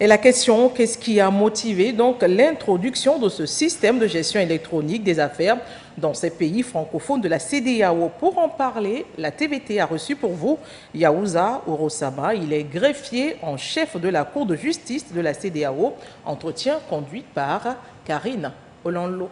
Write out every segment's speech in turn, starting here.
Et la question, qu'est-ce qui a motivé donc l'introduction de ce système de gestion électronique des affaires dans ces pays francophones de la CEDEAO? Pour en parler, la TVT a reçu pour vous Yaouza Orosama. Il est greffier en chef de la Cour de justice de la CEDEAO. Entretien conduit par Karine Olanlo.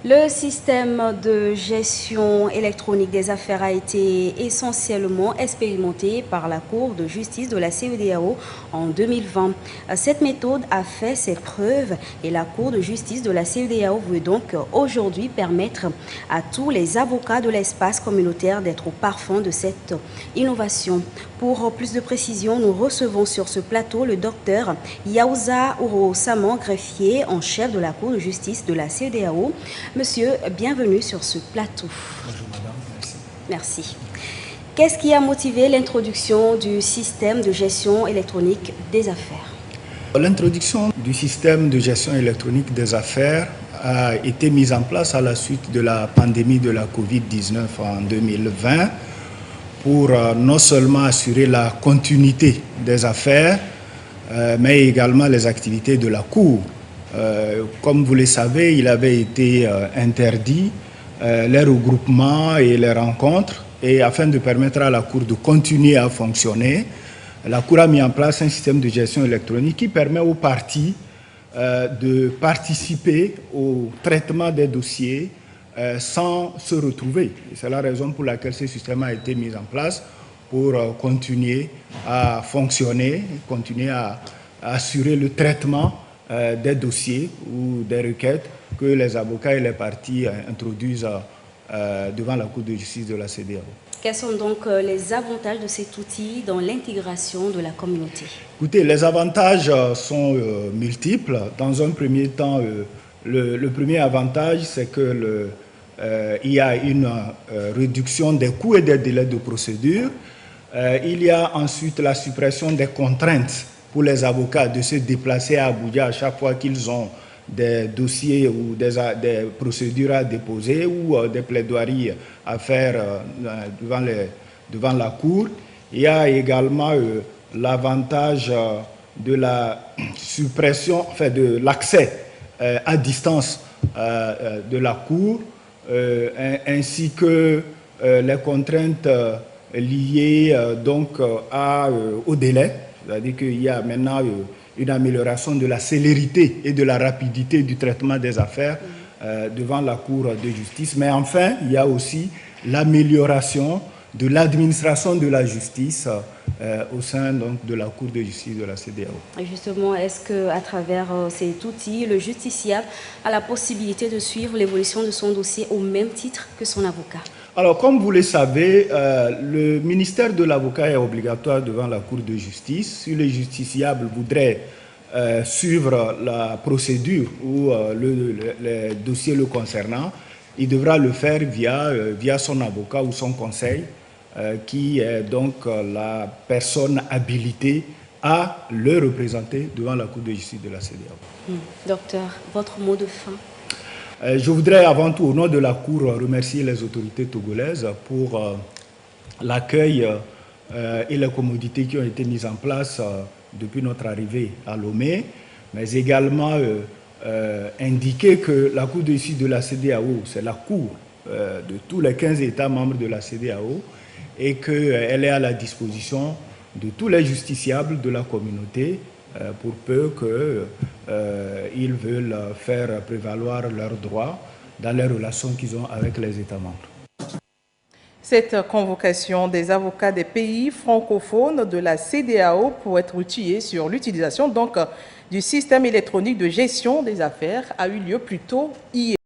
Le système de gestion électronique des affaires a été essentiellement expérimenté par la Cour de justice de la CEDEAO en 2020. Cette méthode a fait ses preuves et la Cour de justice de la CEDEAO veut donc aujourd'hui permettre à tous les avocats de l'espace communautaire d'être au parfum de cette innovation. Pour plus de précision, nous recevons sur ce plateau le docteur Yaouza Orosama, greffier en chef de la Cour de justice de la CEDEAO. Monsieur, bienvenue sur ce plateau. Bonjour madame, merci. Merci. Qu'est-ce qui a motivé l'introduction du système de gestion électronique des affaires? L'introduction du système de gestion électronique des affaires a été mise en place à la suite de la pandémie de la Covid-19 en 2020 pour non seulement assurer la continuité des affaires, mais également les activités de la Cour. Comme vous le savez, il avait été interdit les regroupements et les rencontres, et afin de permettre à la Cour de continuer à fonctionner, la Cour a mis en place un système de gestion électronique qui permet aux parties de participer au traitement des dossiers sans se retrouver. C'est la raison pour laquelle ce système a été mis en place pour continuer à fonctionner, continuer à assurer le traitement des dossiers ou des requêtes que les avocats et les parties introduisent devant la Cour de justice de la CEDEAO. Quels sont donc les avantages de cet outil dans l'intégration de la communauté? Écoutez, les avantages sont multiples. Dans un premier temps, le premier avantage, c'est que il y a une réduction des coûts et des délais de procédure. Il y a ensuite la suppression des contraintes pour les avocats de se déplacer à Abuja à chaque fois qu'ils ont des dossiers ou des procédures à déposer ou des plaidoiries à faire devant la Cour. Il y a également l'avantage de la suppression, enfin de l'accès à distance de la Cour, ainsi que les contraintes liées donc au délai. C'est-à-dire qu'il y a maintenant une amélioration de la célérité et de la rapidité du traitement des affaires devant la Cour de justice. Mais enfin, il y a aussi l'amélioration de l'administration de la justice au sein donc, de la Cour de justice de la CEDEAO. Et justement, est-ce qu'à travers cet outil, le justiciable a la possibilité de suivre l'évolution de son dossier au même titre que son avocat? Alors, comme vous le savez, le ministère de l'avocat est obligatoire devant la Cour de justice. Si le justiciable voudrait suivre la procédure ou le dossier le concernant, il devra le faire via son avocat ou son conseil, qui est donc la personne habilitée à le représenter devant la Cour de justice de la CEDEAO. Docteur, votre mot de fin? Je voudrais avant tout, au nom de la Cour, remercier les autorités togolaises pour l'accueil et les commodités qui ont été mises en place depuis notre arrivée à Lomé, mais également indiquer que la Cour de justice de la CEDEAO, c'est la Cour de tous les 15 États membres de la CEDEAO et qu'elle est à la disposition de tous les justiciables de la communauté pour peu qu'ils veulent faire prévaloir leurs droits dans les relations qu'ils ont avec les États membres. Cette convocation des avocats des pays francophones de la CEDEAO pour être outillés sur l'utilisation donc du système électronique de gestion des affaires a eu lieu plus tôt hier.